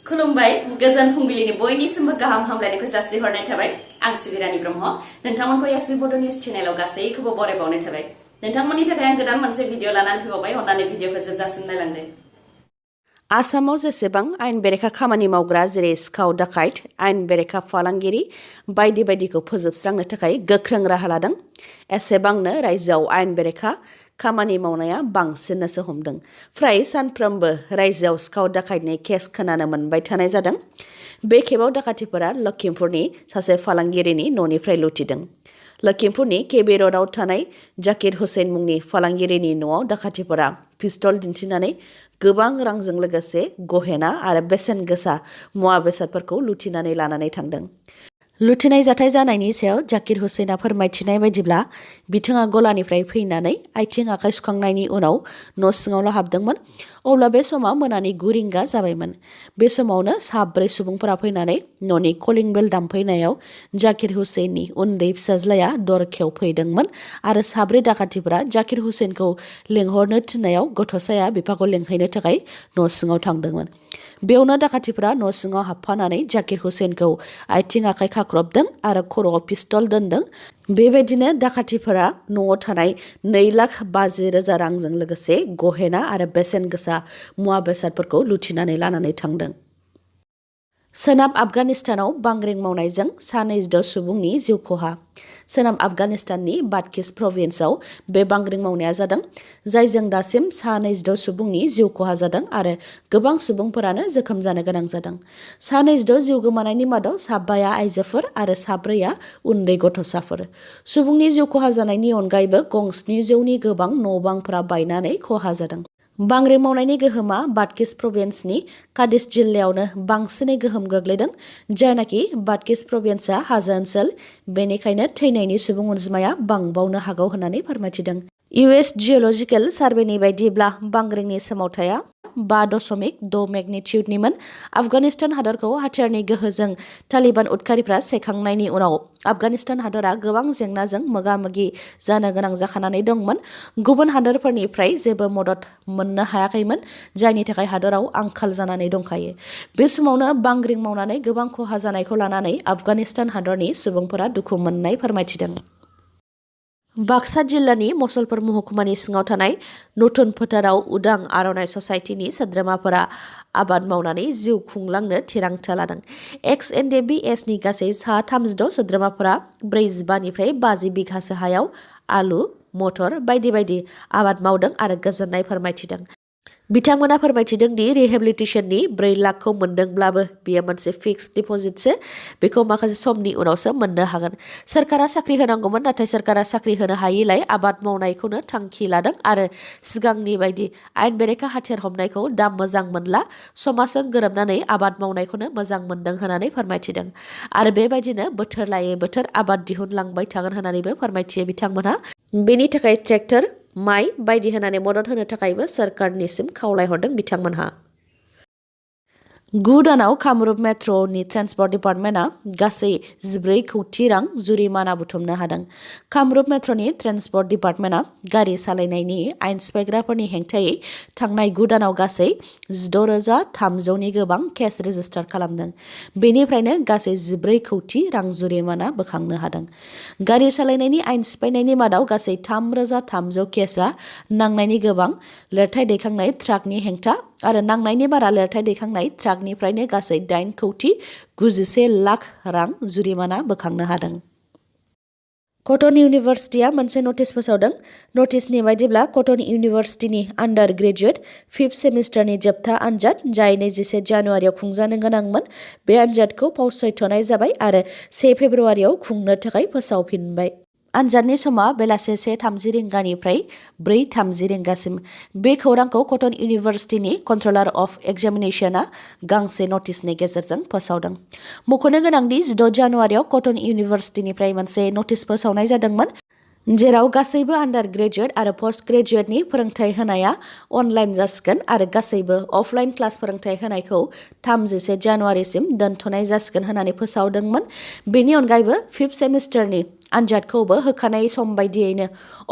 खुलुमबाय गोजोन फुंबिलिनि बयनिसिमबो गाहाम हामलायनायखौ जासिहरनाय थाबाय आं सिबिरानि ब्रह्म नोंथांमोनखौ sbbodonews चेनेलाव गासैखौबो बरायबावनाय थाबाय नोंथांमोननि थाखाय आं गोदान मोनसे भिडिअ लानानै फैबावबाय अन्नानै भिडिअखौ जोबजासिम नायलांदो आसामाव जेसेबां आयेन बेरेखा खामानि मावग्रा जेरै सिखाव दाखायत आयेन बेरेखा फालांगिरि बायदि बायदिखौ फोजोबस्रांनो थाखाय गोख्रों राहा लादों एसेबांनो रायजोआव आयेन बेरेखा खामानि मावनाया बांसिननोसो हमदों फ्राय सानफ्रोमबो रायजोआव सिखाव दाखायतनि केस खोनानो मोनबाय थानाय जादों बे खेबाव दाखाथिफोरा लखिमपुरनि सासे फालांगिरिनि न'निफ्राय लुथिदों लखिमपुरनि केबि र'डआव थानाय जाकिर हुसैन मुंनि फालांगिरिनि न'आव दाखाथिफोरा पिस्तल दिन्थिनानै गोबां रांजों लोगोसे गहेना आरो बेसेन गोसा मुवा बेसादफोरखौ लुथिनानै लानानै थांदों लुथिनाय जाथाय जानायनि सायाव जाकिर हुसैना फोरमायथिनाय बायदिब्ला बिथाङा गलानिफ्राय फैनानै आथिं आखाइ सुखांनायनि उनाव न' सिङावल' हाबदोंमोन अब्ला बे समाव मोनानि 9 रिंगा जाबायमोन बे समावनो साब्रै सुबुंफोरा फैनानै न'नि कलिं बेल दामफैनायाव जाकिर हुसैननि उन्दै फिसाज्लाया दर खेवफैदोंमोन आरो साब्रै दाखाथिफोरा जाकिर हुसैनखौ लेंहरनो थिननायाव गथ'साया बिफाखौ लेंहैनो थाखाय न' सिङाव थांदोंमोन बेयावनो दाखाथिफोरा न' सिङाव हाबफानानै जाकिर हुसैनखौ आथिं आखाइ खाख्रबदों आरो खर'आव पिस्तल दोनदों बेबायदिनो दाखाथिफोरा न'आव थानाय 2,50,000 रांजों लोगोसे गहेना आरो बेसेन गोसा मुवा बेसादफोरखौ लुथिनानै लानानै थांदों सोनाब आफगानिस्तानाव बांग्रिं मावनायजों सा 26 सुबुंनि जिउ खहा सोनाब आफगानिस्ताननि बादकिस प्रभिन्सआव बे बांग्रिं मावनाया जादों जायजों दासिम सा 26 सुबुंनि जिउ खहा जादों आरो गोबां सुबुंफोरानो जोखोम जानो गोनां जादों सा 26 जिउ गोमानायनि मादाव 5 आइजोफोर आरो 4 उन्दै गथ'साफोर सुबुंनि जिउ खहा जानायनि अनगायैबो गं 700नि गोबां न'-बांफोरा बायनानै खहा जादों बांग्रिं मावनायनि गोहोमा बादकिस प्रभिन्सनि कादिस जिल्लायावनो बांसिनै गोहोम गोग्लैदों जायनाखि बादकिस प्रभिन्सआ हाजो ओनसोल बेनिखायनो थैनायनि सुबुं अनजिमाया बांबावनो हागौ होननानै फोरमायथिदों US जिअलजिकेल सार्भेनि बायदिब्ला बांग्रिंनि सोमावथाया 5.6 मेगनिटिउडनिमोन आफगानिस्तान हादरखौ हाथियारनि गोहोजों तालिबान उदखारिफ्रा सेखांनायनि उनाव आफगानिस्तान हादरा गोबां जेंनाजों मोगा-मोगि जानो गोनां जाखानानै दंमोन गुबुन हादरफोरनिफ्राय जेबो मदद मोननो हायाखैमोन जायनि थाखाय हादराव आंखाल जानानै दंखायो बे समावनो बांग्रिं मावनानै गोबां खहा जानायखौ लानानै आफगानिस्तान हादरनि सुबुंफोरा दुखु मोननाय फोरमायथिदों बाक्सा जिल्लानि मसलपुर महकुमानि सिङाव थानाय नতুन फोथाराव उदां आर'नाइ ससाइटिनि सोद्रोमाफोरा आबाद मावनानै जिउ खुंलांनो थिरांथा लादों EX-NDFB नि गासै सा 36 सोद्रोमाफोरा 45निफ्राय 50 बिघासो हायाव आलु मटर बायदि बायदि आबाद मावदों आरो गोजोननाय फोरमायथिदों बिथांमोना फोरमायथिदों दि रिहेबिलिटेशननि 4 लाखखौ मोनदोंब्लाबो बेयो मोनसे फिक्स डिपजिटसो बेखौ माखासे समनि उनावसो मोननो हागोन सोरखारा साख्रि होनांगौमोन नाथाय सोरखारा साख्रि होनो हायैलाय आबाद मावनायखौनो थांखि लादों आरो सिगांनि बायदि आयेन बेरेखा हाथियार हमनायखौ दा मोजां मोनला समाजजों गोरोबनानै आबाद मावनायखौनो मोजां मोनदों होननानै फोरमायथिदों आरो बेबायदिनो बोथोर लायै बोथोर आबाद दिहुनलांबाय थागोन होननानैबो फोरमायथियो बिथांमोनहा बेनि थाखाय ट्रेक्टर माइ बायदि होनानै मदद होनो थाखायबो सोरखारनिसिम खावलायहरदों बिथांमोनहा 9 दानाव कामरुप मेट्र'नि ट्रेन्सपर्ट डिपार्टमेन्टआ गासै 14 कोटी रां जुरिमाना बुथुमनो हादों कामरुप मेट्र'नि ट्रेन्सपर्ट डिपार्टमेन्टआ गारि सालायनायनि आयेन सिफायग्राफोरनि हेंथायै थांनाय 9 दानाव गासै 16,300नि गोबां केस रेजिस्टार खालामदों बेनिफ्रायनो गासै 14 कोटी रां जुरिमाना बोखांनो हादों गारि सालायनायनि आयेन सिफायनायनि मादाव गासै 3,300 केसआ नांनायनि गोबां लिरथाय दैखांनाय ट्राकनि हेंथा आरो नांनायनि बारा लिरथाय दैखांनाय ट्राकनिफ्रायनो गासै 8 कोटी 91 लाख रां जुरिमाना बोखांनो हादों कटन इउनिभार्सिटिया मोनसे नटिस फोसावदों नटिसनि बायदिब्ला कटन इउनिभार्सिटिनि आन्डार ग्रेजुएट 5th सेमिस्टारनि जोबथा आनजाद जाय 21 जानुवारियाव खुंजानो गोनांमोन बे आनजादखौ फावसयथ'नाय जाबाय आरो 1 फेब्रुवारियाव खुंनो थाखाय फोसावफिनबाय आनजादनि समा बेलासे 1:30 रिंगानिफ्राय 4:30 रिंगासिम बे खौरांखौ कटन इउनिभार्सिटिनि कन्ट्रलार अफ एग्जामिनेशनआ गांसे नटिसनि गेजेरजों फोसावदों मख'नो गोनांदि 6 जानुवारियाव कटन इउनिभार्सिटिनिफ्राय मोनसे नटिस फोसावनाय जादोंमोन जेराव गासैबो आन्डार ग्रेजुएट आरो पोस्ट ग्रेजुएटनि फोरोंथाय होनाया अनलाइन जासिगोन आरो गासैबो अफलाइन क्लास फोरोंथाय होनायखौ 31 जानुवारिसिम दोनथ'नाय जासिगोन होननानै फोसावदोंमोन बेनि अनगायैबो 5th सेमिस्टारनि आनजादखौबो होखानाय सम बायदियैनो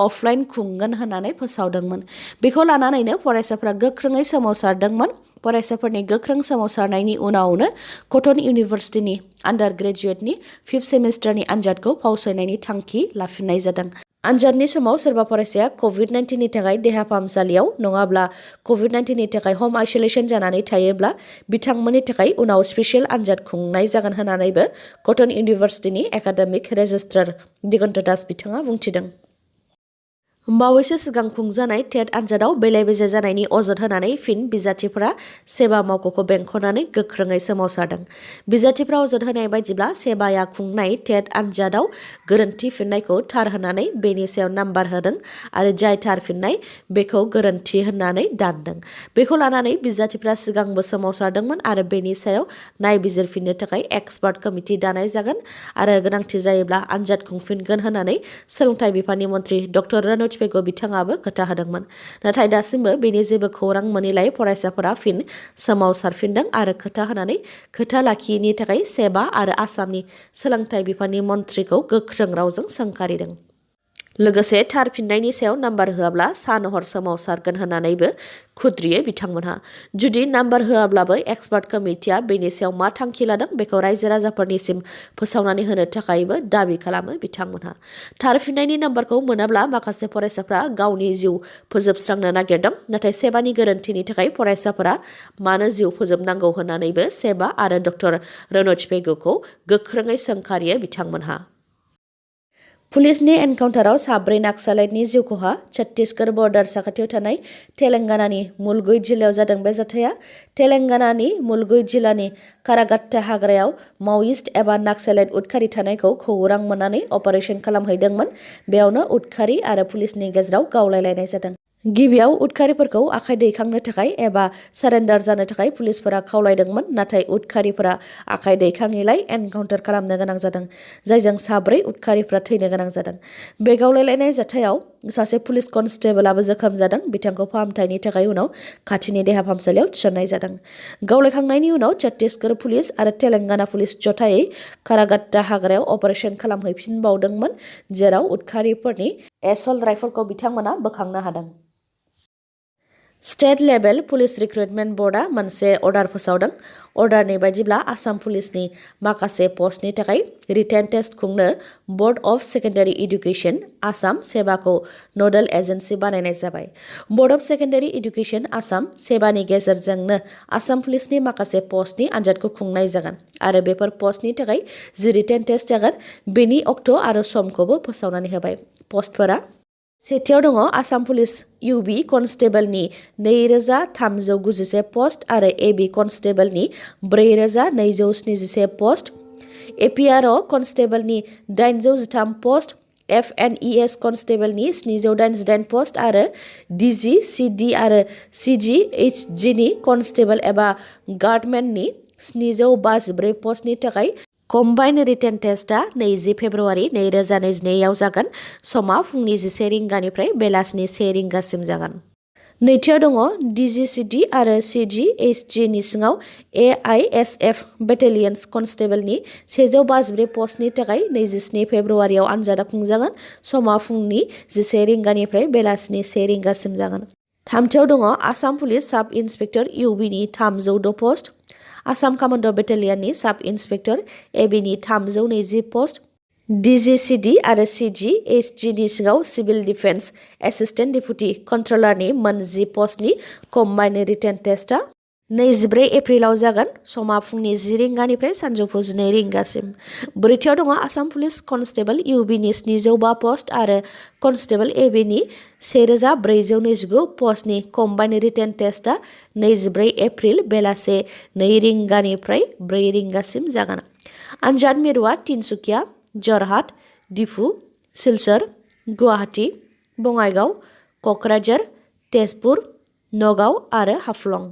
अफलाइन खुंगोन होननानै फोसावदोंमोन। बेखौ लानानैनो फरायसाफोरा गोख्रोङै सोमावसारदोंमोन। फरायसाफोरनि गोख्रों सोमावसारनायनि उनावनो कटन इउनिभार्सिटिनि आन्डार ग्रेजुएटनि 5th सेमिस्टारनि आनजादखौ फावसयनायनि थांखि लाफिननाय जादों। आनजादनि समाव सोरबा फरायसाया कभिड-19नि थाखाय देहा फाहामसालियाव नङाब्ला कभिड-19नि थाखाय हम आइसोलेसन जानानै थायोब्ला बिथांमोननि थाखाय उनाव स्पेसियेल आनजाद खुंनाय जागोन होननानैबो कटन इउनिभार्सिटिनि एकाडेमिक रेजिस्ट्रार दिगन्त दास बिथाङा बुंथिदों। बावैसो सिगां खुंजानाय टेट आनजादाव बेले-बेजे जानायनि अजद होनानै फिन बिजाथिफोरा सेबा मावख'खौ बेंखनानै गोख्रोङै सोमावसारदों। बिजाथिफोरा अजद होनाय बायदिब्ला सेबाया खुंनाय टेट आनजादाव गोरोन्थि फिननायखौ थार होनानै बेनि सायाव नाम्बार होदों आरो जाय थार फिननाय बेखौ गोरोन्थि होननानै दानदों। बेखौ लानानै बिजाथिफोरा सिगांबो सोमावसारदोंमोन आरो बेनि सायाव नायबिजिरफिननो थाखाय एक्सपार्ट कमिटि दानाय जागोन आरो गोनांथि जायोब्ला आनजाद खुंफिनगोन होननानै सोलोंथाइ बिफाननि मन्थ्रि डक्टर रनज पेगु बिथाङाबो खोथा होदोंमोन। नाथाय दासिमबो बेनि जेबो खौरां मोनैलाय फरायसाफोरा फिन सोमावसारफिनदों आरो खोथा होनानै खोथा लाखियैनि थाखाय सेबा आरो आसामनि सोलोंथाइ बिफाननि मन्थ्रिखौ गोख्रों रावजों सोंखारिदों। लोगोसे थार फिननायनि सायाव नाम्बार होआब्ला सान हर सोमावसारगोन होननानैबो खुद्रियो बिथांमोनहा। जुदि नाम्बार होआब्लाबो एक्सपार्ट कमिटिया बेनि सायाव मा थांखि लादों बेखौ रायजो राजाफोरनिसिम फोसावनानै होनो थाखायबो दाबि खालामो बिथांमोनहा। थार फिननायनि नाम्बारखौ मोनाब्ला माखासे फरायसाफ्रा गावनि जिउ फोजोबस्रांनो नागिरदों। नाथाय सेबानि गोरोन्थिनि थाखाय फरायसाफोरा मानो जिउ फोजोबनांगौ होननानैबो सेबा आरो डक्टर रनज पेगुखौ गोख्रोङै सोंखारियो बिथांमोनहा। पुलिसनि एनकाउन्टाराव 4 नाक्सालाइटनि जिउ खहा। छत्तीसगढ़ बर्डार साखाथियाव थानाय तेलेंगानानि मुलुगुध जिल्लायाव जादों बे जाथाया। तेलेंगानानि मुलुगुध जिल्लानि कारागाट्टा हाग्रायाव मावइस्ट एबा नाक्सालाइट उदखारि थानायखौ खौरां मोननानै अपारेशन खालामहैदोंमोन। बेयावनो उदखारि आरो पुलिसनि गेजेराव गावलायलायनाय जादों। गिबियाव उदखारिफोरखौ आखाइ दैखांनो थाखाय एबा सारेन्डार जानो थाखाय पुलिसफोरा खावलायदोंमोन। नाथाय उदखारिफोरा आखाइ दैखाङैलाय एनकाउन्टार खालामनो गोनां जादों, जायजों 4 उदखारिफोरा थैनो गोनां जादों। बे गावलायलायनाय जाथायाव सासे पुलिस कनस्टेबलआबो जोखोम जादों। बिथांखौ फाहामथायनि थाखाय उनाव खाथिनि देहा फाहामसालियाव थिसननाय जादों। गावलायखांनायनि उनाव छत्तीसगढ़ पुलिस आरो तेलेंगाना पुलिस जथायै कारागाट्टा हाग्रायाव अपारेशन खालामहैफिनबावदोंमोन, जेराव उदखारिफोरनि एसल्ट राइफलखौ बिथांमोना बोखांनो हादों। स्टेट लेभेल पुलिस रिक्रुटमेन्ट बर्डआ मोनसे अर्डार फोसावदों। अर्डारनि बायदिब्ला आसाम पुलिसनि माखासे पस्टनि थाखाय रिटेन टेस्ट खुंनो board of secondary education Assam सेबाखौ नोडेल एजेन्सि बानायनाय जाबाय। Board of secondary education Assam सेबानि गेजेरजोंनो आसाम पुलिसनि माखासे पस्टनि आनजादखौ खुंनाय जागोन आरो बेफोर पस्टनि थाखाय जि रिटेन टेस्ट जागोन बेनि अक्ट' आरो समखौबो फोसावनानै होबाय। पस्टफोरा सेथियाव दङ आसाम पुलिस इउबि कनस्टेबलनि 2391 पस्ट आरो एबि कनस्टेबलनि 4277 पस्ट, एपिआरअ कनस्टेबलनि 813 पस्ट, एफएनइएस कनस्टेबलनि 788 पस्ट आरो डिजि, सिडि आरो सिजिएइचजिनि कनस्टेबल एबा गार्डमेननि 754 पस्टनि थाखाय कम्बाइन्ड रिटेन टेस्टआ 20 फेब्रुवारि 2022 आव जागोन। समा फुंनि 11 रिंगानिफ्राय बेलासिनि 1 रिंगासिम जागोन। नैथियाव दङ डिजिसिडि आरो सिजिएइचजिनि सिङाव एआइएसएफ बेटेलियन्स कनस्टेबलनि 154 पस्टनि थाखाय 27 फेब्रुवारियाव आनजादा खुंजागोन। समा फुंनि 11 रिंगानिफ्राय बेलासिनि 1 रिंगासिम जागोन। थामथियाव दङ आसाम पुलिस साब इन्सपेक्टर इउबिनि 302 पस्ट, आसाम कामान्ड' बेटेलियननि साब इन्सपेक्टर एबिनि 320 पस्ट, डिजिसिडि आरो सिजिएइचजिनि सिङाव सिभिल डिफेन्स एसिस्टेन्ट डेपुटि कन्ट्रलारनि 10 पस्टनि कम्बाइन्ड रिटेन टेस्टआ 24 एप्रिलाव जागोन। समा फुंनि 10 रिंगानिफ्राय सानजौफु 12 रिंगासिम। ब्रैथियाव दङ आसाम पुलिस कनस्टेबल इउबिनि 705 पस्ट आरो कनस्टेबल एबिनि 1429 पस्टनि कम्बाइन्ड रिटेन टेस्टआ 24 एप्रिल बेलासे 2 रिंगानिफ्राय 4 रिंगासिम जागोन। आनजाद मिरुआ तिनसुकिया, जरहाट, डिफु, सिलचर, गुवाहाटी, बङाइगाव, क'क्राझार, तेजपुर, नगाव आरो हाफ्लं।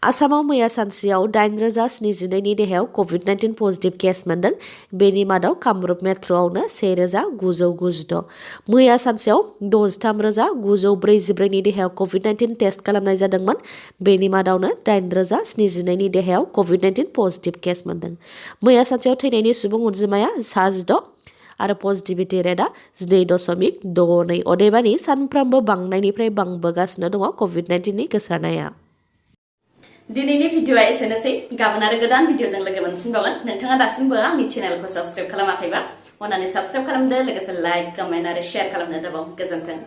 आसामाव मैया सानसेयाव 8072 नि देहायाव कभिड-19 पजिटिभ केस मोन्दों। बेनि मादाव कामरुप मेट्र'आवनो 1996। मैया सानसेयाव 63944 नि देहायाव कभिड-19 टेस्ट खालामनाय जादोंमोन। बेनि मादावनो 8072 नि देहायाव कभिड-19 पजिटिभ केस मोन्दों। मैया सानसेयाव थैनायनि सुबुं अनजिमाया 6 आरो पजिटिभिटि रेटआ 12.62 अदेबानि सानफ्रामबो बांनायनिफ्राय बांबोगासिनो दङ कभिड-19 नि गोसारनाया। दिनैनि भिडिअआ एसेनोसै गाबोन आरो गोदान भिडिअजों लोगो मोनफिनबावगोन। नोंथाङा दासिमबो आंनि चेनेलखौ साबस्क्राइब खालामाखैबा अन्नानै साबस्क्राइब खालामदो लोगोसे लाइक कमेन्ट आरो शेयार खालामनो दाबाव। गोजोन्थों।